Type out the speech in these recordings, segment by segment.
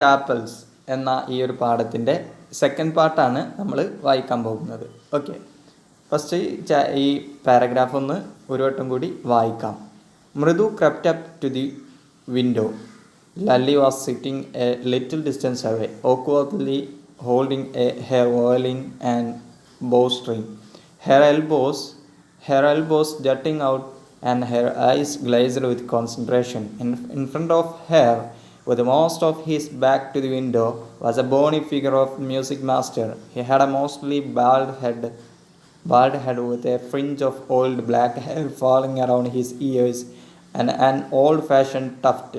ചാപ്പൽസ് എന്ന ഈ ഒരു പാഠത്തിൻ്റെ സെക്കൻഡ് പാർട്ടാണ് നമ്മൾ വായിക്കാൻ പോകുന്നത്. ഓക്കെ, ഫസ്റ്റ് ഈ പാരഗ്രാഫ് ഒന്ന് ഒരു വട്ടം കൂടി വായിക്കാം. മൃദു crept up to the window. Lally was sitting a little distance away, awkwardly holding her violin and bowstring, her elbows jutting out and her eyes glazed with concentration. In front of her, with most of his back to the window, was a bony figure of music master. He had a mostly bald head with a fringe of old black hair falling around his ears and an old-fashioned tuft.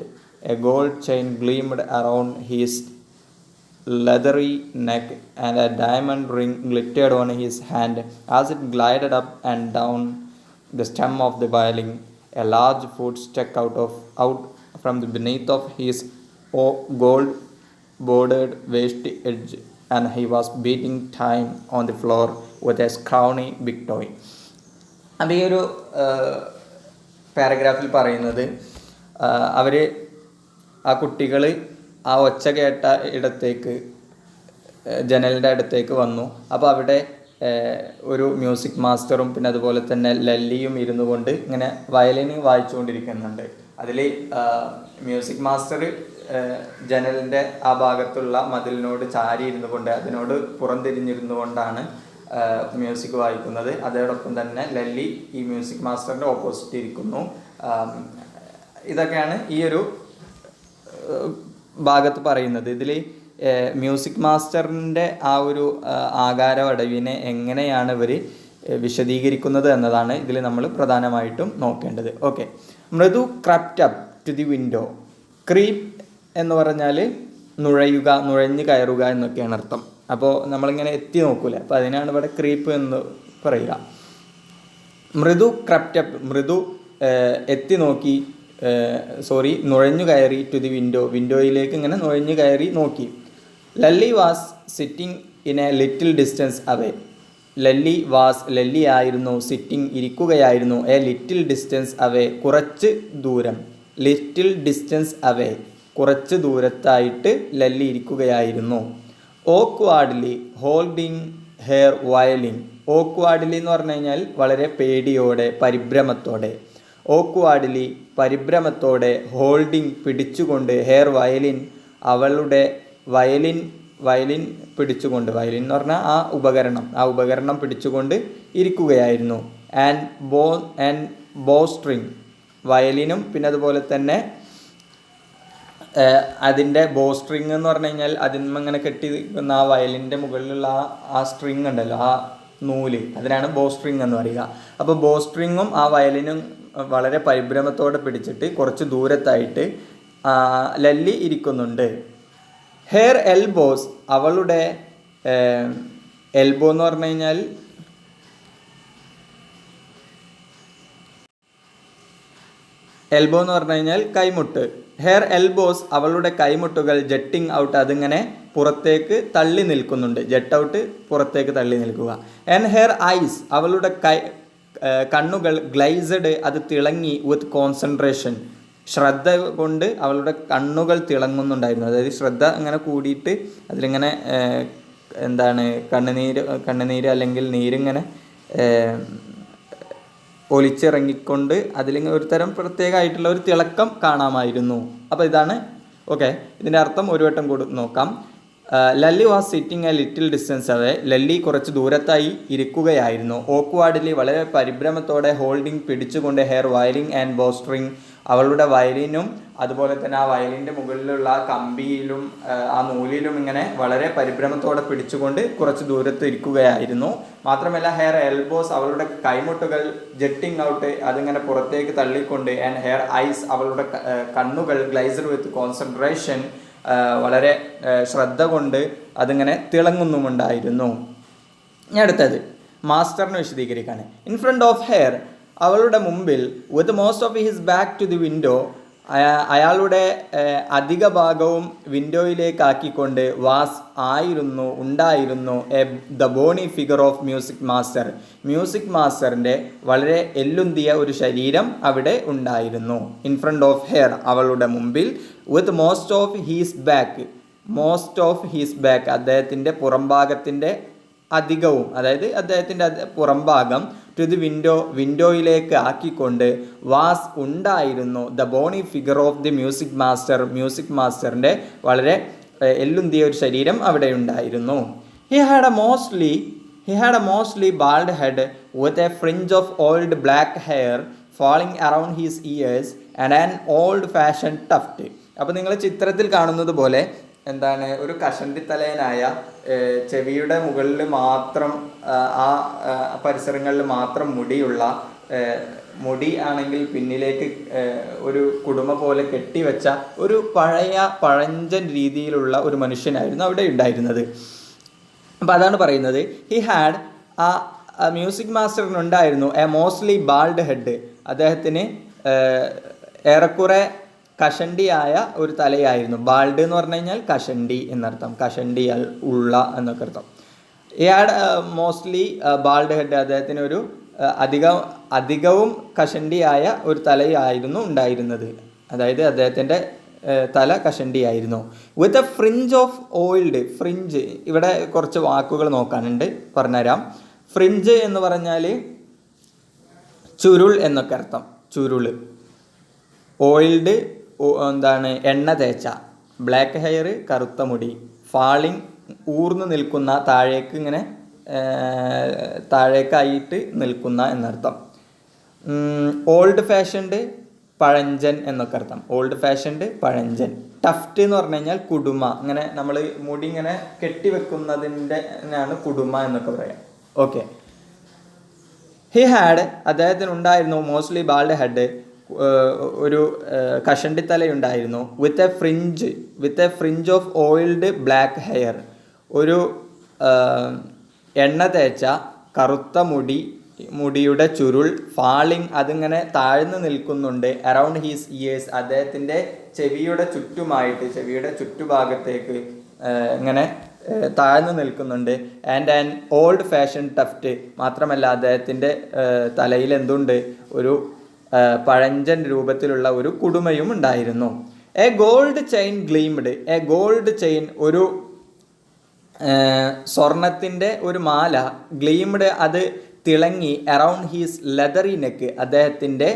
A gold chain gleamed around his leathery neck and a diamond ring glittered on his hand as it glided up and down the stem of the violin. A large foot stuck out from the beneath of his gold-bordered waist edge, and he was beating time on the floor with a scrawny big toy. അപ്പോൾ ഈ ഒരു പാരഗ്രാഫിൽ പറയുന്നത് അവർ ആ കുട്ടികൾ ആ ഒച്ച കേട്ട ഇടത്തേക്ക് ജനലിൻ്റെ അടുത്തേക്ക് വന്നു. അപ്പോൾ അവിടെ ഒരു മ്യൂസിക് മാസ്റ്ററും പിന്നെ അതുപോലെ തന്നെ ലല്ലിയും ഇരുന്നു കൊണ്ട് ഇങ്ങനെ വയലിന് വായിച്ചുകൊണ്ടിരിക്കുന്നുണ്ട്. അതിൽ മ്യൂസിക് മാസ്റ്റർ ജനലിൻ്റെ ആ ഭാഗത്തുള്ള മതിലിനോട് ചാരി ഇരുന്നു കൊണ്ട് അതിനോട് പുറംതിരിഞ്ഞിരുന്നു കൊണ്ടാണ് മ്യൂസിക് വായിക്കുന്നത്. അതോടൊപ്പം തന്നെ ലല്ലി ഈ മ്യൂസിക് മാസ്റ്ററിൻ്റെ ഓപ്പോസിറ്റ് ഇരിക്കുന്നു. ഇതൊക്കെയാണ് ഈ ഒരു ഭാഗത്ത് പറയുന്നത്. ഇതിൽ മ്യൂസിക് മാസ്റ്ററിൻ്റെ ആ ഒരു ആകാരവടവിനെ എങ്ങനെയാണ് ഇവർ വിശദീകരിക്കുന്നത് എന്നതാണ് ഇതിൽ നമ്മൾ പ്രധാനമായിട്ടും നോക്കേണ്ടത്. ഓക്കെ, മൃദു crept up to the window. Creep എന്ന് പറഞ്ഞാൽ നുഴഞ്ഞു കയറുക എന്നൊക്കെയാണ് അർത്ഥം. അപ്പോൾ നമ്മളിങ്ങനെ എത്തി നോക്കൂലേ, അപ്പോൾ അതിനാണ് ഇവിടെ ക്രീപ്പ് എന്ന് പറയുക. മൃദു ക്രപ്റ്റ് അപ്പ്, മൃദു എത്തി നോക്കി, നുഴഞ്ഞു കയറി ടു ദി വിൻഡോയിലേക്ക് ഇങ്ങനെ നുഴഞ്ഞു കയറി നോക്കി. Lalli was sitting in A little distance away. Lalli ആയിരുന്നു, സിറ്റിംഗ് ഇരിക്കുകയായിരുന്നു, എ ലിറ്റിൽ ഡിസ്റ്റൻസ് അവേ കുറച്ച് ദൂരം, ലിറ്റിൽ ഡിസ്റ്റൻസ് അവേ കുറച്ച് ദൂരത്തായിട്ട് ലല്ലി ഇരിക്കുകയായിരുന്നു. ഓക്വാർഡ്ലി ഹോൾഡിങ് ഹെയർ വയലിൻ. ഓക്വാർഡ്ലി എന്ന് പറഞ്ഞു കഴിഞ്ഞാൽ വളരെ പേടിയോടെ, പരിഭ്രമത്തോടെ. ഓക്വാർഡ്ലി പരിഭ്രമത്തോടെ, ഹോൾഡിങ് പിടിച്ചുകൊണ്ട്, ഹെയർ വയലിൻ അവളുടെ വയലിൻ പിടിച്ചുകൊണ്ട്, വയലിൻ എന്ന് പറഞ്ഞാൽ ആ ഉപകരണം പിടിച്ചുകൊണ്ട് ഇരിക്കുകയായിരുന്നു. ആൻഡ് ബോസ്ട്രിങ്, വയലിനും പിന്നെ അതുപോലെ തന്നെ അതിൻ്റെ ബോസ്ട്രിങ് എന്ന് പറഞ്ഞു കഴിഞ്ഞാൽ അതിന്മേൽ ഇങ്ങനെ കെട്ടി നിൽക്കുന്ന ആ വയലിൻ്റെ മുകളിലുള്ള ആ സ്ട്രിങ് ഉണ്ടല്ലോ, ആ നൂല്, അതിനാണ് ബോസ്ട്രിങ് എന്ന് പറയുക. അപ്പോൾ ബോസ്ട്രിങ്ങും ആ വയലിനും വളരെ പരിഭ്രമത്തോടെ പിടിച്ചിട്ട് കുറച്ച് ദൂരത്തായിട്ട് ലല്ലി ഇരിക്കുന്നുണ്ട്. ഹെയർ എൽബോസ്, അവളുടെ എൽബോ എന്ന് പറഞ്ഞു കഴിഞ്ഞാൽ കൈമുട്ട്. ഹെയർ എൽബോസ്, അവളുടെ കൈമുട്ടുകൾ ജട്ടിങ് ഔട്ട്, അതിങ്ങനെ പുറത്തേക്ക് തള്ളി നിൽക്കുന്നുണ്ട്. ജട്ട് ഔട്ട്, പുറത്തേക്ക് തള്ളി നിൽക്കുക. ആൻഡ് ഹെയർ ഐസ്, അവളുടെ കണ്ണുകൾ ഗ്ലൈസഡ്, അത് തിളങ്ങി, വിത്ത് കോൺസെൻട്രേഷൻ, ശ്രദ്ധ കൊണ്ട് അവളുടെ കണ്ണുകൾ തിളങ്ങുന്നുണ്ടായിരുന്നു. അതായത് ശ്രദ്ധ ഇങ്ങനെ കൂടിയിട്ട് അതിലിങ്ങനെ കണ്ണുനീര് അല്ലെങ്കിൽ നീരിങ്ങനെ ഒലിച്ചിറങ്ങിക്കൊണ്ട് അതിലിങ്ങനെ ഒരു തരം പ്രത്യേകമായിട്ടുള്ള ഒരു തിളക്കം കാണാമായിരുന്നു. അപ്പോൾ ഇതാണ്. ഓക്കെ, ഇതിൻ്റെ അർത്ഥം ഒരു വട്ടം കൂടി നോക്കാം. Lalli was sitting A little distance away. Lalli കുറച്ച് ദൂരത്തായി ഇരിക്കുകയായിരുന്നു. ഓക്വാർഡ്ലി, വളരെ പരിഭ്രമത്തോടെ, ഹോൾഡിംഗ് പിടിച്ചുകൊണ്ട്, ഹെയർ വയലിൻ ആൻഡ് ബോസ്ട്രിങ്, അവളുടെ വയലിനും അതുപോലെ തന്നെ ആ വയലിൻ്റെ മുകളിലുള്ള കമ്പിയിലും ആ നൂലിലും ഇങ്ങനെ വളരെ പരിഭ്രമത്തോടെ പിടിച്ചുകൊണ്ട് കുറച്ച് ദൂരത്ത് ഇരിക്കുകയായിരുന്നു. മാത്രമല്ല ഹെയർ എൽബോസ്, അവളുടെ കൈമുട്ടുകൾ ജെട്ടിങ് ഔട്ട്, അതിങ്ങനെ പുറത്തേക്ക് തള്ളിക്കൊണ്ട്, ആൻഡ് ഹെയർ ഐസ്, അവളുടെ കണ്ണുകൾ ഗ്ലൈസഡ് വിത്ത് കോൺസെൻട്രേഷൻ, വളരെ ശ്രദ്ധ കൊണ്ട് അതിങ്ങനെ തിളങ്ങുന്നുമുണ്ടായിരുന്നു. ഇനി അടുത്തത് മാസ്റ്ററിനെ വിശദീകരിക്കുകയാണ്. ഇൻ ഫ്രണ്ട് ഓഫ് ഹെയർ, അവളുടെ മുമ്പിൽ, with most of his back to the window, അയാളുടെ അധിക ഭാഗവും വിൻഡോയിലേക്കാക്കിക്കൊണ്ട്, ഉണ്ടായിരുന്നു the bony figure of music മാസ്റ്ററിൻ്റെ വളരെ എല്ലുന്തിയ ഒരു ശരീരം അവിടെ ഉണ്ടായിരുന്നു. ഇൻ ഫ്രണ്ട് ഓഫ് ഹെയർ, അവളുടെ മുമ്പിൽ, with most of his back, most of his back, അദ്ദേഹത്തിൻ്റെ പുറംഭാഗത്തിൻ്റെ അധികവും, അതായത് അദ്ദേഹത്തിൻ്റെ പുറംഭാഗം ടു ദി വിൻഡോയിലേക്ക് ആക്കിക്കൊണ്ട് വാസ് ഉണ്ടായിരുന്നു the bony figure of the music മാസ്റ്ററിൻ്റെ വളരെ എല്ലുന്തിയ ഒരു ശരീരം അവിടെ ഉണ്ടായിരുന്നു. He had a mostly bald head with a fringe of old black hair falling around his ears and an old fashion tuft. അപ്പോൾ നിങ്ങൾ ചിത്രത്തിൽ കാണുന്നത് പോലെ എന്താണ്, ഒരു കഷണ്ടിത്തലയനായ, ചെവിയുടെ മുകളിൽ മാത്രം ആ പരിസരങ്ങളിൽ മാത്രം മുടിയുള്ള, മുടി ആണെങ്കിൽ പിന്നിലേക്ക് ഒരു കുടുമ പോലെ കെട്ടിവെച്ച ഒരു പഴഞ്ചൻ രീതിയിലുള്ള ഒരു മനുഷ്യനായിരുന്നു അവിടെ ഉണ്ടായിരുന്നത്. അപ്പോൾ അതാണ് പറയുന്നത്, ഹി ഹാഡ് ആ മ്യൂസിക് മാസ്റ്ററിനുണ്ടായിരുന്നു എ മോസ്റ്റ്ലി ബാൾഡ് ഹെഡ്, അദ്ദേഹത്തിന് ഏറെക്കുറെ കഷണ്ടിയായ ഒരു തലയായിരുന്നു. ബാൾഡ് എന്ന് പറഞ്ഞു കഴിഞ്ഞാൽ കഷണ്ടി എന്നർത്ഥം, കഷണ്ടി ഉള്ള എന്നൊക്കെ അർത്ഥം. ഈ ഹാഡ് മോസ്റ്റ്ലി ബാൾഡ് ഹെഡ്, അദ്ദേഹത്തിന് ഒരു അധികവും കഷണ്ടിയായ ഒരു തലയായിരുന്നു ഉണ്ടായിരുന്നത്, അതായത് അദ്ദേഹത്തിൻ്റെ തല കഷണ്ടിയായിരുന്നു. With a fringe of oiled, fringe ഇവിടെ കുറച്ച് വാക്കുകൾ നോക്കാനുണ്ട്, പറഞ്ഞുതരാം. ഫ്രിഞ്ച് എന്ന് പറഞ്ഞാൽ ചുരുൾ എന്നൊക്കെ അർത്ഥം, ചുരുൾ. ഓയിൽഡ് എന്താണ്, എണ്ണ തേച്ച. ബ്ലാക്ക് ഹെയർ, കറുത്ത മുടി. ഫാളിങ്, ഊർന്നു നിൽക്കുന്ന, താഴേക്ക് ഇങ്ങനെ താഴേക്കായിട്ട് നിൽക്കുന്ന എന്നർത്ഥം. ഓൾഡ് ഫാഷൻഡ്, പഴഞ്ചൻ എന്നൊക്കെ അർത്ഥം. ഓൾഡ് ഫാഷൻഡ്, പഴഞ്ചൻ. ടഫ്റ്റ് എന്ന് പറഞ്ഞു കഴിഞ്ഞാൽ കുടുമ, ഇങ്ങനെ നമ്മൾ മുടി ഇങ്ങനെ കെട്ടിവെക്കുന്നതിൻ്റെ ആണ് കുടുമ എന്നൊക്കെ പറയാം. ഓക്കെ. ഹി ഹാഡ്, അദ്ദേഹത്തിനുണ്ടായിരുന്നു മോസ്റ്റ്ലി ബാൾഡ് ഹെഡ്, ഒരു കഷണ്ടിത്തലയുണ്ടായിരുന്നു. With a fringe of oiled black hair, ഒരു എണ്ണ തേച്ച കറുത്ത മുടിയുടെ ചുരുൾ. ഫാളിങ്, അതിങ്ങനെ താഴ്ന്നു നിൽക്കുന്നുണ്ട്. അറൗണ്ട് ഹീസ് ഇയേഴ്സ്, അദ്ദേഹത്തിൻ്റെ ചെവിയുടെ ചുറ്റുമായിട്ട്, ചെവിയുടെ ചുറ്റുഭാഗത്തേക്ക് ഇങ്ങനെ താഴ്ന്നു നിൽക്കുന്നുണ്ട്. And an old fashion tuft, മാത്രമല്ല അദ്ദേഹത്തിൻ്റെ തലയിൽ എന്തുണ്ട്, ഒരു പഴഞ്ചൻ രൂപത്തിലുള്ള ഒരു കുടുമയും ഉണ്ടായിരുന്നു. A gold chain gleamed, a gold chain, ഒരു സ്വർണത്തിൻ്റെ ഒരു മാല. ഗ്ലീംഡ്, അത് തിളങ്ങി. അറൗണ്ട് ഹീസ് ലെതറി നെക്ക്, അദ്ദേഹത്തിൻ്റെ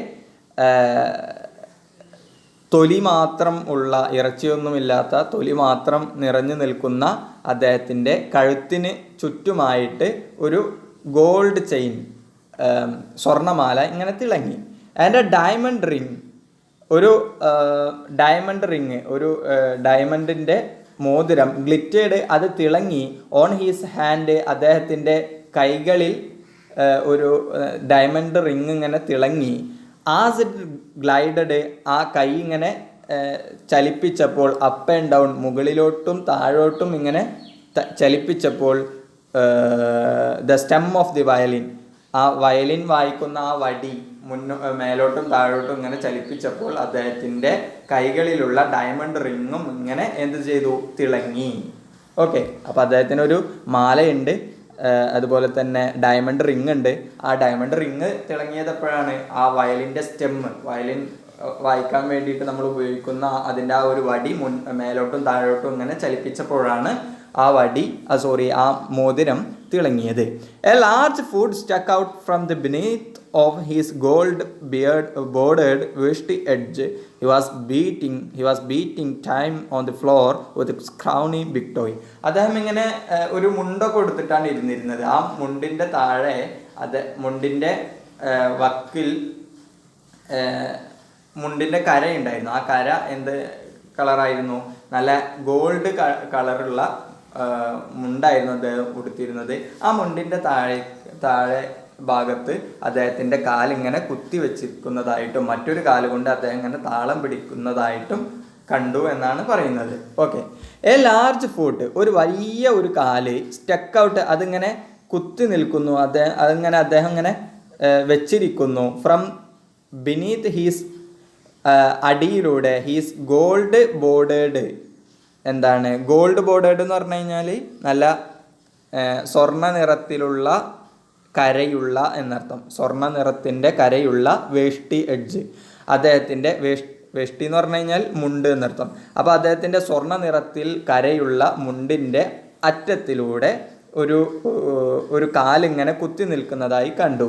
തൊലി മാത്രം ഉള്ള, ഇറച്ചിയൊന്നുമില്ലാത്ത തൊലി മാത്രം നിറഞ്ഞു നിൽക്കുന്ന അദ്ദേഹത്തിൻ്റെ കഴുത്തിന് ചുറ്റുമായിട്ട് ഒരു ഗോൾഡ് ചെയിൻ, സ്വർണമാല ഇങ്ങനെ തിളങ്ങി. ആൻഡ് എ ഡയമണ്ട് റിങ്, ഒരു ഡയമണ്ടിൻ്റെ മോതിരം. ഗ്ലിറ്റേഡ്, അത് തിളങ്ങി. ഓൺ ഹീസ് ഹാൻഡ്, അദ്ദേഹത്തിൻ്റെ കൈകളിൽ ഒരു ഡയമണ്ട് റിങ് ഇങ്ങനെ തിളങ്ങി. ആസ് ഇറ്റ് ഗ്ലൈഡഡ്, ആ കൈ ഇങ്ങനെ ചലിപ്പിച്ചപ്പോൾ, അപ്പ് ആൻഡ് ഡൗൺ, മുകളിലോട്ടും താഴോട്ടും ഇങ്ങനെ ചലിപ്പിച്ചപ്പോൾ, the stem of the violin, ആ വയലിൻ വായിക്കുന്ന ആ വടി മേലോട്ടും താഴോട്ടും ഇങ്ങനെ ചലിപ്പിച്ചപ്പോൾ അദ്ദേഹത്തിൻ്റെ കൈകളിലുള്ള ഡയമണ്ട് റിങ്ങും ഇങ്ങനെ എന്ത് ചെയ്തു, തിളങ്ങി. ഓക്കെ. അപ്പോൾ അദ്ദേഹത്തിനൊരു മാലയുണ്ട്, അതുപോലെ തന്നെ ഡയമണ്ട് റിങ് ഉണ്ട്. ആ ഡയമണ്ട് റിങ് തിളങ്ങിയത് എപ്പോഴാണ്, ആ വയലിൻ്റെ സ്റ്റെമ്മ്, വയലിൻ വായിക്കാൻ വേണ്ടിയിട്ട് നമ്മൾ ഉപയോഗിക്കുന്ന അതിൻ്റെ ആ ഒരു വടി മേലോട്ടും താഴോട്ടും ഇങ്ങനെ ചലിപ്പിച്ചപ്പോഴാണ് ആ മോതിരം തിളങ്ങിയത്. A large food stuck out from the beneath of his gold bordered veshti edge. He was beating time on the floor with scrawny big toy. അദ്ദേഹം ഇങ്ങനെ ഒരു മുണ്ടൊക്കെ എടുത്തിട്ടാണ് ഇരുന്നിരുന്നത്. ആ മുണ്ടിൻ്റെ താഴെ, മുണ്ടിൻ്റെ വക്കിൽ മുണ്ടിൻ്റെ കരയുണ്ടായിരുന്നു. ആ കര എന്ത് കളറായിരുന്നു, നല്ല ഗോൾഡ് കളറുള്ള മുണ്ടായിരുന്നു അദ്ദേഹം ഉടുത്തിരുന്നത്. ആ മുണ്ടിൻ്റെ താഴെ ഭാഗത്ത് അദ്ദേഹത്തിൻ്റെ കാലിങ്ങനെ കുത്തി വെച്ചിരിക്കുന്നതായിട്ടും മറ്റൊരു കാലുകൊണ്ട് അദ്ദേഹം ഇങ്ങനെ താളം പിടിക്കുന്നതായിട്ടും കണ്ടു എന്നാണ് പറയുന്നത്. ഓക്കെ. എ ലാർജ് ഫുട്ട്, ഒരു വലിയ ഒരു കാല്. സ്റ്റക്ക് ഔട്ട്, അതിങ്ങനെ കുത്തി നിൽക്കുന്നു. അദ്ദേഹം ഇങ്ങനെ വെച്ചിരിക്കുന്നു. ഫ്രം ബിനീത്ത് ഹീസ്, അടിയിലൂടെ. ഹീസ് ഗോൾഡ് ബോർഡേഡ്, എന്താണ് ഗോൾഡ് ബോർഡേഡ് എന്ന് പറഞ്ഞു കഴിഞ്ഞാൽ നല്ല സ്വർണ്ണ നിറത്തിലുള്ള കരയുള്ള എന്നർത്ഥം. സ്വർണ്ണ നിറത്തിൻ്റെ കരയുള്ള വേഷ്ടി എഡ്ജ്, അദ്ദേഹത്തിൻ്റെ വെഷ്ടി എന്ന് പറഞ്ഞു കഴിഞ്ഞാൽ മുണ്ട് എന്നർത്ഥം. അപ്പോൾ അദ്ദേഹത്തിൻ്റെ സ്വർണ്ണ നിറത്തിൽ കരയുള്ള മുണ്ടിൻ്റെ അറ്റത്തിലൂടെ ഒരു കാലിങ്ങനെ കുത്തി നിൽക്കുന്നതായി കണ്ടു,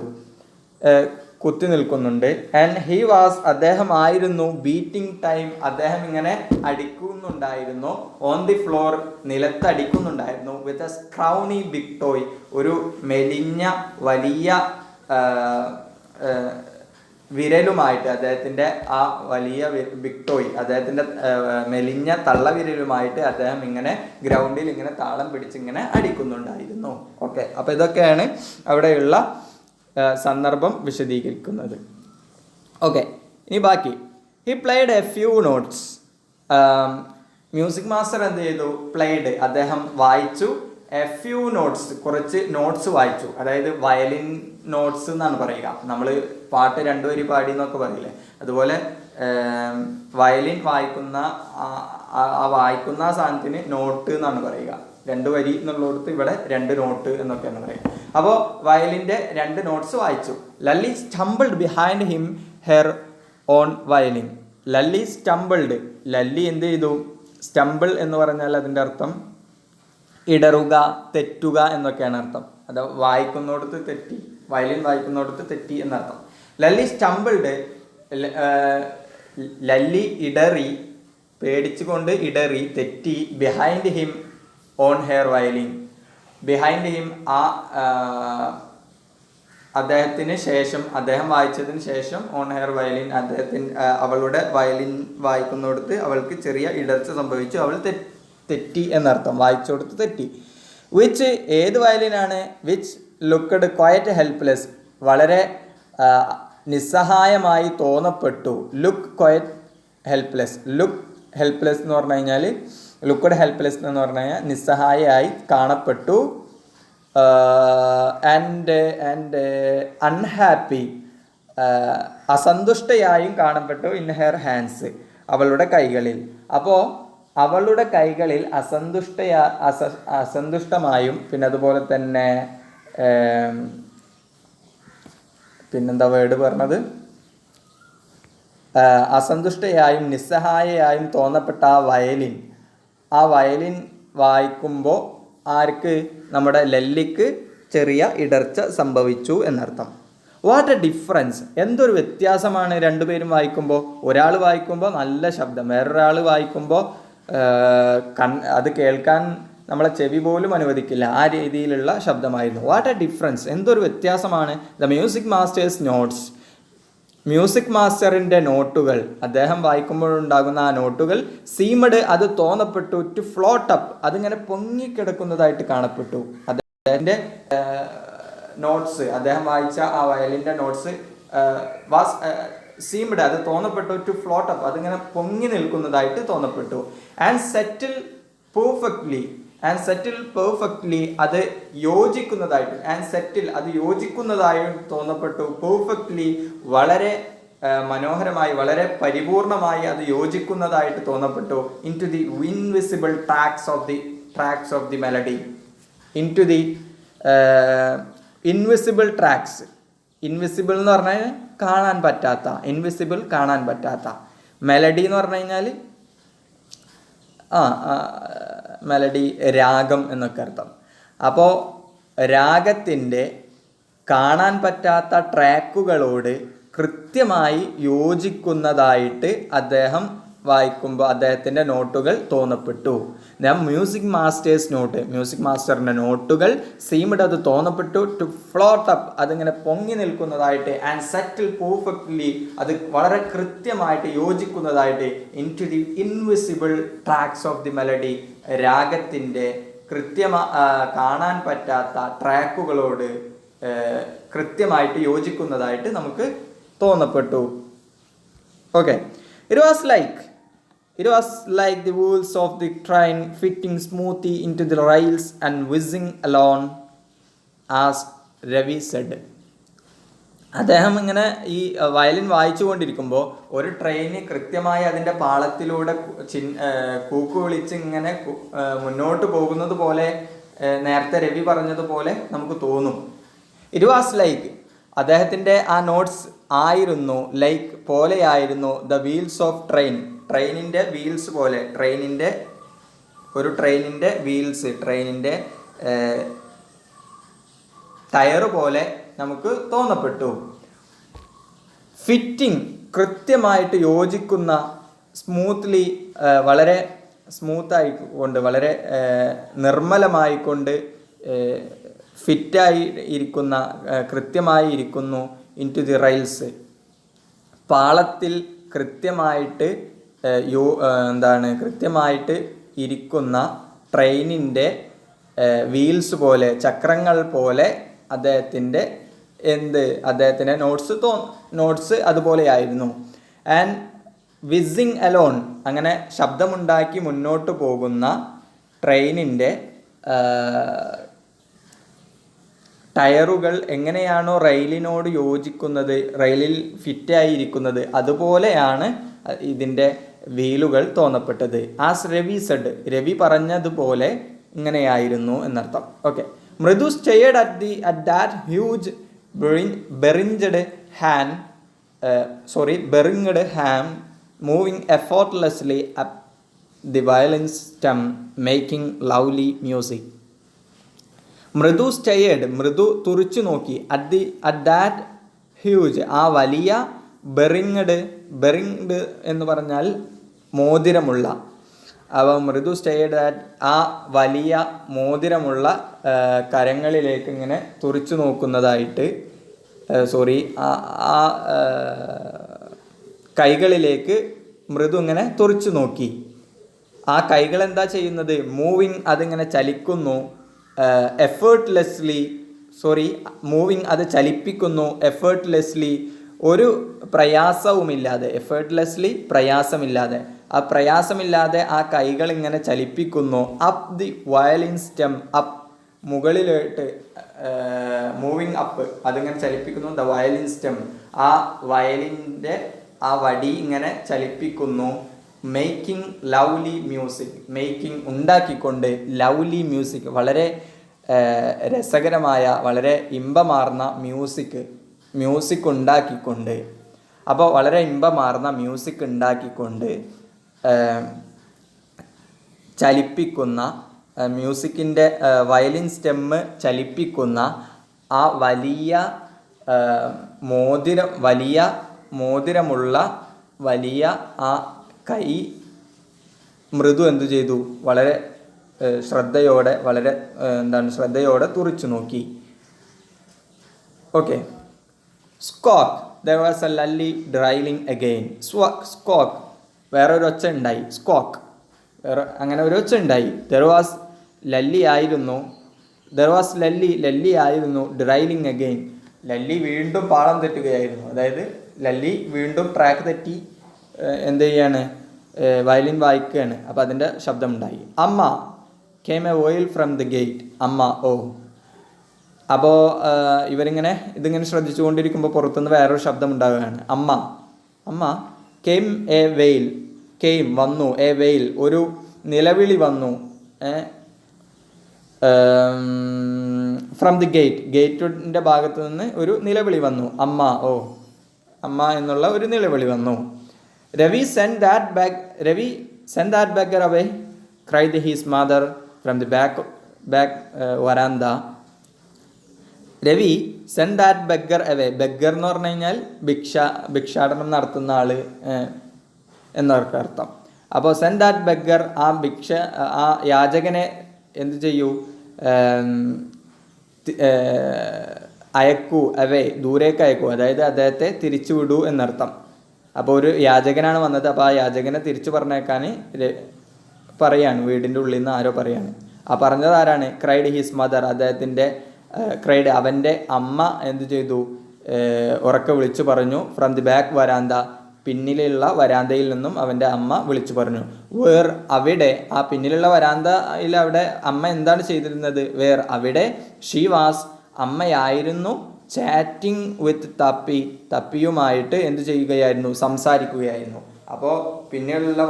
കുത്തി നിൽക്കുന്നുണ്ട്. ആൻഡ് ഹി വാസ്, അദ്ദേഹമായിരുന്നു ബീറ്റിംഗ് ടൈം, അദ്ദേഹം ഇങ്ങനെ അടിക്കുന്നുണ്ടായിരുന്നു. ഓൺ ദി ഫ്ലോർ, നിലത്തടിക്കുന്നുണ്ടായിരുന്നു. With a scrawny big toy, ഒരു മെലിഞ്ഞ വലിയ വിരലുമായിട്ട്, അദ്ദേഹത്തിൻ്റെ ആ വലിയ ബിഗ് ടോയ്, അദ്ദേഹത്തിൻ്റെ മെലിഞ്ഞ തള്ളവിരലുമായിട്ട് അദ്ദേഹം ഇങ്ങനെ ഗ്രൗണ്ടിൽ ഇങ്ങനെ താളം പിടിച്ചിങ്ങനെ അടിക്കുന്നുണ്ടായിരുന്നു. ഓക്കെ, അപ്പോൾ ഇതൊക്കെയാണ് അവിടെയുള്ള സന്ദർഭം വിശദീകരിക്കുന്നത്. ഓക്കെ, ഇനി ബാക്കി. He played A few notes. Music master എന്ത് ചെയ്തു? പ്ലേഡ്, അദ്ദേഹം വായിച്ചു. എ ഫ്യൂ നോട്ട്സ്, കുറച്ച് നോട്ട്സ് വായിച്ചു. അതായത് വയലിൻ നോട്ട്സ് എന്നാണ് പറയുക. നമ്മൾ പാട്ട് 2 വരി പാടി എന്നൊക്കെ പറയില്ലേ, അതുപോലെ വയലിൻ വായിക്കുന്ന വായിക്കുന്ന സാധനത്തിന് നോട്ട് എന്നാണ് പറയുക. 2 വരി എന്നുള്ളിടത്ത് ഇവിടെ 2 നോട്ട് എന്നൊക്കെയാണ് പറയുക. അപ്പോൾ വയലിൻ്റെ 2 നോട്ട്സ് വായിച്ചു. Lully stumbled behind him her on violin. Lully stumbled, Lully എന്ത് ചെയ്തു? സ്റ്റംബിൾ എന്ന് പറഞ്ഞാൽ അതിൻ്റെ അർത്ഥം ഇടറുക, തെറ്റുക എന്നൊക്കെയാണ് അർത്ഥം. അത് വായിക്കുന്നിടത്ത് തെറ്റി, വയലിൻ വായിക്കുന്നിടത്ത് തെറ്റി എന്നർത്ഥം. ലല്ലി സ്റ്റംബിൾഡ്, ലല്ലി ഇടറി, പേടിച്ചുകൊണ്ട് ഇടറി, തെറ്റി. Behind him on hair violin, behind him അദ്ദേഹത്തിന് ശേഷം, അദ്ദേഹം വായിച്ചതിന് ശേഷം, ഓൺ ഹെയർ വയലിൻ, അദ്ദേഹത്തിന് അവളുടെ വയലിൻ വായിക്കുന്നിടത്ത് അവൾക്ക് ചെറിയ ഇടർച്ച സംഭവിച്ചു, അവൾ തെറ്റി എന്നർത്ഥം, വായിച്ചു കൊടുത്ത് തെറ്റി. വിച്ച്, ഏത് വയലിനാണ്? വിച്ച് ലുക്ക്ഡ് ക്വയറ്റ് ഹെൽപ്ലെസ്, വളരെ നിസ്സഹായമായി തോന്നപ്പെട്ടു. Look quite helpless, look helpless എന്ന് പറഞ്ഞു കഴിഞ്ഞാൽ, ലുക്ക്ഡ് ഹെൽപ്ലെസ് എന്ന് പറഞ്ഞു കഴിഞ്ഞാൽ നിസ്സഹായയായി കാണപ്പെട്ടു. ആൻഡ് അൺഹാപ്പി, അസന്തുഷ്ടയായും കാണപ്പെട്ടു. ഇൻ ഹെയർ ഹാൻഡ്സ്, അവളുടെ കൈകളിൽ. അപ്പോൾ അവളുടെ കൈകളിൽ അസന്തുഷ്ടമായും, പിന്നെ അതുപോലെ തന്നെ പിന്നെന്താ വേർഡ് പറഞ്ഞത്, അസന്തുഷ്ടയായും നിസ്സഹായയായും തോന്നപ്പെട്ട ആ വയലിൻ വായിക്കുമ്പോൾ ആർക്ക്? നമ്മുടെ ലല്ലിക്ക് ചെറിയ ഇടർച്ച സംഭവിച്ചു എന്നർത്ഥം. വാട്ട് എ ഡിഫറൻസ്, എന്തൊരു വ്യത്യാസമാണ് 2 പേരും വായിക്കുമ്പോൾ. ഒരാൾ വായിക്കുമ്പോൾ നല്ല ശബ്ദം, വേറൊരാൾ വായിക്കുമ്പോൾ അത് കേൾക്കാൻ നമ്മളെ ചെവി പോലും അനുവദിക്കില്ല, ആ രീതിയിലുള്ള ശബ്ദമായിരുന്നു. വാട്ട് എ ഡിഫറൻസ്, എന്തൊരു വ്യത്യാസമാണ്. The music master's notes, music മാസ്റ്ററിൻ്റെ നോട്ടുകൾ, അദ്ദേഹം വായിക്കുമ്പോഴുണ്ടാകുന്ന ആ നോട്ടുകൾ, സീമഡ്, അത് തോന്നപ്പെട്ടു, ടു ഫ്ലോട്ട് അപ്പ്, അതിങ്ങനെ പൊങ്ങിക്കിടക്കുന്നതായിട്ട് കാണപ്പെട്ടു. അദ്ദേഹത്തിൻ്റെ നോട്ട്സ്, അദ്ദേഹം വായിച്ച ആ വയലിൻ്റെ നോട്ട്സ് വാസ് സീംഡ്, അത് തോന്നപ്പെട്ടു, ടു ഫ്ലോട്ട് അപ്പ്, അതിങ്ങനെ പൊങ്ങി നിൽക്കുന്നതായിട്ട് തോന്നപ്പെട്ടു. ആൻഡ് സെറ്റിൽ പെർഫെക്റ്റ്ലി, അത് യോജിക്കുന്നതായിട്ട്, ആൻഡ് സെറ്റിൽ, അത് യോജിക്കുന്നതായും തോന്നപ്പെട്ടു. പെർഫെക്റ്റ്ലി, വളരെ മനോഹരമായി, വളരെ പരിപൂർണമായി അത് യോജിക്കുന്നതായിട്ട് തോന്നപ്പെട്ടു. Into the invisible tracks of the melody, into the invisible tracks. Invisible എന്ന് പറഞ്ഞാൽ കാണാൻ പറ്റാത്ത, ഇൻവിസിബിൾ കാണാൻ പറ്റാത്ത. മെലഡി എന്ന് പറഞ്ഞു കഴിഞ്ഞാൽ മെലഡി, രാഗം എന്നൊക്കെ അർത്ഥം. അപ്പോൾ രാഗത്തിൻ്റെ കാണാൻ പറ്റാത്ത ട്രാക്കുകളോട് കൃത്യമായി യോജിക്കുന്നതായിട്ട് അദ്ദേഹം വായിക്കുമ്പോൾ അദ്ദേഹത്തിൻ്റെ നോട്ടുകൾ തോന്നപ്പെട്ടു. മ്യൂസിക് മാസ്റ്റേഴ്സ് നോട്ട്, മ്യൂസിക് മാസ്റ്ററിൻ്റെ നോട്ടുകൾ സീംഡ്, അത് തോന്നപ്പെട്ടു, ടു ഫ്ലോട്ട് അപ്പ്, അതിങ്ങനെ പൊങ്ങി നിൽക്കുന്നതായിട്ട്. ആൻഡ് സെറ്റിൽ പെർഫെക്റ്റ്ലി, അത് വളരെ കൃത്യമായിട്ട് യോജിക്കുന്നതായിട്ട്. Into the invisible tracks of the melody, രാഗത്തിൻ്റെ കാണാൻ പറ്റാത്ത ട്രാക്കുകളോട് കൃത്യമായിട്ട് യോജിക്കുന്നതായിട്ട് നമുക്ക് തോന്നപ്പെട്ടു. Okay, It was like the wheels of the train fitting smoothly into the rails and whizzing along, as Ravi said. അദ്ദേഹം ഇങ്ങനെ ഈ വയലിൻ വായിച്ചു കൊണ്ടിരിക്കുമ്പോൾ ഒരു ട്രെയിന് കൃത്യമായി അതിൻ്റെ പാളത്തിലൂടെ കൂക്ക് വിളിച്ച് ഇങ്ങനെ മുന്നോട്ട് പോകുന്നത് പോലെ നേരത്തെ രവി പറഞ്ഞതുപോലെ നമുക്ക് തോന്നും. ഇറ്റ് വാസ് ലൈക്ക്, അദ്ദേഹത്തിൻ്റെ ആ നോട്ട്സ് ആയിരുന്നു ലൈക്ക് പോലെയായിരുന്നു ദ വീൽസ് ഓഫ് ട്രെയിനിൻ്റെ വീൽസ് പോലെ, ട്രെയിനിൻ്റെ വീൽസ്, ട്രെയിനിൻ്റെ ടയറ് പോലെ നമുക്ക് തോന്നപ്പെട്ടു. ഫിറ്റിംഗ് കൃത്യമായിട്ട് യോജിക്കുന്ന, സ്മൂത്ത്ലി വളരെ സ്മൂത്തായിക്കൊണ്ട്, വളരെ നിർമ്മലമായിക്കൊണ്ട്, ഫിറ്റായി ഇരിക്കുന്ന, കൃത്യമായി ഇരിക്കുന്നു. ഇൻ ടു ദി റെയിൽസ്, പാളത്തിൽ കൃത്യമായിട്ട് കൃത്യമായിട്ട് ഇരിക്കുന്ന ട്രെയിനിൻ്റെ വീൽസ് പോലെ, ചക്രങ്ങൾ പോലെ അദ്ദേഹത്തിൻ്റെ നോട്ട്സ് അതുപോലെയായിരുന്നു. ആൻഡ് വിസിങ് അലോൺ, അങ്ങനെ ശബ്ദമുണ്ടാക്കി മുന്നോട്ട് പോകുന്ന ട്രെയിനിൻ്റെ ടയറുകൾ എങ്ങനെയാണോ റെയിലിനോട് യോജിക്കുന്നത്, റെയിലിൽ ഫിറ്റായി ഇരിക്കുന്നത്, അതുപോലെയാണ് ഇതിൻ്റെ വീലുകൾ തോന്നപ്പെട്ടത്. ആസ് രവി സെഡ്, രവി പറഞ്ഞതുപോലെ ഇങ്ങനെയായിരുന്നു എന്നർത്ഥം. Okay. Mridu stayed at that huge bearded arm moving effortlessly up the violin stem making lovely music. Mridu തുറിച്ചു നോക്കി, അറ്റ് ദാറ്റ് ഹ്യൂജ്, ആ വലിയ, ബെറിങ്ഡ് എന്ന് പറഞ്ഞാൽ മോതിരമുള്ള, അപ്പോൾ മൃദു സ്റ്റേഡ് അറ്റ്, ആ വലിയ മോതിരമുള്ള കരങ്ങളിലേക്ക് ഇങ്ങനെ തുറിച്ചു നോക്കുന്നതായിട്ട്, ആ കൈകളിലേക്ക് മൃദു ഇങ്ങനെ തുറിച്ചു നോക്കി. ആ കൈകൾ എന്താ ചെയ്യുന്നത്? മൂവിങ്, അതിങ്ങനെ ചലിക്കുന്നു. മൂവിങ്, അത് ചലിപ്പിക്കുന്നു. എഫേർട്ട്ലെസ്ലി, ഒരു പ്രയാസവുമില്ലാതെ, പ്രയാസമില്ലാതെ, ആ പ്രയാസമില്ലാതെ ആ കൈകൾ ഇങ്ങനെ ചലിപ്പിക്കുന്നു. Up the violin stem, up മുകളിലോട്ട്, മൂവിങ് അപ്പ്, അതിങ്ങനെ ചലിപ്പിക്കുന്നു. ദ വയലിൻ സ്റ്റെം, ആ വയലിൻ്റെ ആ വടി ഇങ്ങനെ ചലിപ്പിക്കുന്നു. മേക്കിംഗ് ലവ്ലി മ്യൂസിക്, മേക്കിംഗ് ഉണ്ടാക്കിക്കൊണ്ട്, ലവ്ലി മ്യൂസിക് വളരെ രസകരമായ, വളരെ ഇമ്പമാർന്ന മ്യൂസിക് ഉണ്ടാക്കിക്കൊണ്ട്, അപ്പോൾ വളരെ ഇമ്പമാർന്ന മ്യൂസിക് ഉണ്ടാക്കിക്കൊണ്ട് ചലിപ്പിക്കുന്ന, മ്യൂസിക്കിൻ്റെ വയലിൻ സ്റ്റെമ്മ് ചലിപ്പിക്കുന്ന ആ വലിയ മോതിരമുള്ള വലിയ ആ കൈ മൃദു എന്തു ചെയ്തു? വളരെ ശ്രദ്ധയോടെ, ശ്രദ്ധയോടെ തുറിച്ചു നോക്കി. Okay. Squawk, there was a lully drilling again. Squawk, വേറൊരു ഒച്ച ഉണ്ടായി. സ്കോക്ക്, അങ്ങനെ ഒരു ഒച്ച ഉണ്ടായി. there was ലല്ലി ആയിരുന്നു. ഡ്രൈലിംഗ് അഗെയിൻ, ലല്ലി വീണ്ടും പാളം തെറ്റുകയായിരുന്നു. അതായത് ലല്ലി വീണ്ടും ട്രാക്ക് തെറ്റി എന്ത് ചെയ്യാണ്? വയലിൻ വായിക്കുകയാണ്. അപ്പോൾ അതിൻ്റെ ശബ്ദമുണ്ടായി. അമ്മ, came a wail from the gate. അമ്മ, ഓ. അപ്പോൾ ഇതിങ്ങനെ ശ്രദ്ധിച്ചുകൊണ്ടിരിക്കുമ്പോൾ പുറത്തുനിന്ന് വേറൊരു ശബ്ദം ഉണ്ടാവുകയാണ്. അമ്മ. വന്നു. എ വെയിൽ, ഒരു നിലവിളി വന്നു. ഫ്രം ദി ഗേറ്റിൻ്റെ ഭാഗത്ത് നിന്ന് ഒരു നിലവിളി വന്നു. അമ്മ എന്നുള്ള ഒരു നിലവിളി വന്നു. Ravi sent that beggar away, cried his mother from the back veranda. Ravi sent that beggar away. Beggar എന്ന് പറഞ്ഞു കഴിഞ്ഞാൽ ഭിക്ഷാടനം നടത്തുന്ന ആള് എന്നൊക്കെ അർത്ഥം. അപ്പോൾ sent that beggar, ആ യാചകനെ എന്ത് ചെയ്യൂ? അയക്കൂ. അവേ, ദൂരേക്ക് അയക്കൂ. അതായത് അദ്ദേഹത്തെ തിരിച്ചു വിടൂ എന്നർത്ഥം. അപ്പോൾ ഒരു യാചകനാണ് വന്നത്. അപ്പോൾ ആ യാചകനെ തിരിച്ചു പറഞ്ഞേക്കാൻ പറയാണ്, വീടിൻ്റെ ഉള്ളിൽ നിന്ന് ആരോ പറയാണ്. ആ പറഞ്ഞത് ആരാണ്? ക്രൈഡ് ഹിസ് മദർ, അദ്ദേഹത്തിൻ്റെ അവൻ്റെ അമ്മ എന്ത് ചെയ്തു? ഉറക്കെ വിളിച്ചു പറഞ്ഞു. ഫ്രം ദി ബാക്ക് വരാന്ത, പിന്നിലുള്ള വരാന്തയിൽ നിന്നും അവൻ്റെ അമ്മ വിളിച്ചു പറഞ്ഞു. അവിടെ, ആ പിന്നിലുള്ള വരാന്തയിൽ അവിടെ അമ്മ എന്താണ് ചെയ്തിരുന്നത്? അവിടെ ഷീ വാസ്, അമ്മയായിരുന്നു ചാറ്റിംഗ് വിത്ത് തപ്പിയുമായിട്ട് എന്ത് ചെയ്യുകയായിരുന്നു? സംസാരിക്കുകയായിരുന്നു. അപ്പോൾ പിന്നിലുള്ള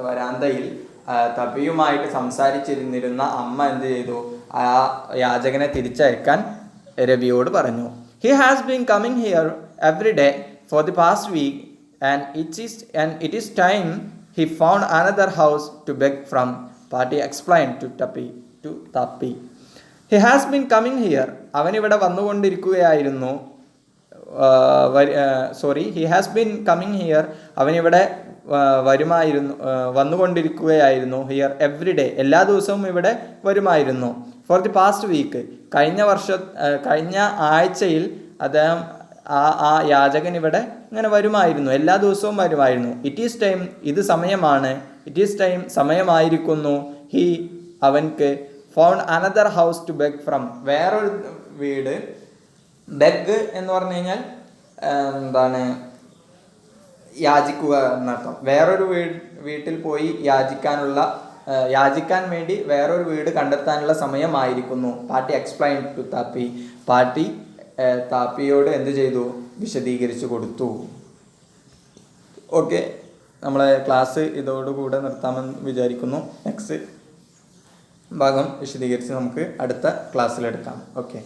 വരാന്തയിൽ തപ്പിയുമായിട്ട് സംസാരിച്ചിരുന്നിരുന്ന അമ്മ എന്ത് ചെയ്തു? ആ യാചകനെ തിരിച്ചയക്കാൻ രവിയോട് പറഞ്ഞു. He has been coming here every day for the past week, and it is time he found another house to beg from. Party explained to Tapi. He has been coming here. അവൻ ഇവിടെ വന്നുകൊണ്ടിരിക്കുകയായിരുന്നു. He has been coming here. അവനിവിടെ വന്നുകൊണ്ടിരിക്കുകയായിരുന്നു. Here every day, എല്ലാ ദിവസവും ഇവിടെ വരുമായിരുന്നു. For the past week, കഴിഞ്ഞ ആഴ്ചയിൽ അദ്ദേഹം ആ യാചകൻ ഇവിടെ ഇങ്ങനെ വരുമായിരുന്നു, എല്ലാ ദിവസവും വരുമായിരുന്നു. ഇറ്റ് ഈസ് ടൈം, ഇത് സമയമാണ്. ഇറ്റ് ഈസ് ടൈം, സമയമായിരിക്കുന്നു. അവൻക്ക് found another house to beg from, വേറൊരു വീട്. ബെഗ് എന്ന് പറഞ്ഞു കഴിഞ്ഞാൽ എന്താണ്, യാചിക്കുക എന്നർത്ഥം. വേറൊരു വീട്ടിൽ പോയി യാചിക്കാൻ വേണ്ടി വേറൊരു വീട് കണ്ടെത്താനുള്ള സമയമായിരിക്കുന്നു. Patty explain to Tappy. Patty താപ്പിയോട് എന്ത് ചെയ്തു, വിശദീകരിച്ചു കൊടുത്തു. ഓക്കെ, നമ്മളെ ക്ലാസ് ഇതോടുകൂടെ നിർത്താമെന്ന് വിചാരിക്കുന്നു. നെക്സ്റ്റ് ഭാഗം വിശദീകരിച്ച് നമുക്ക് അടുത്ത ക്ലാസ്സിലെടുക്കാം. ഓക്കെ.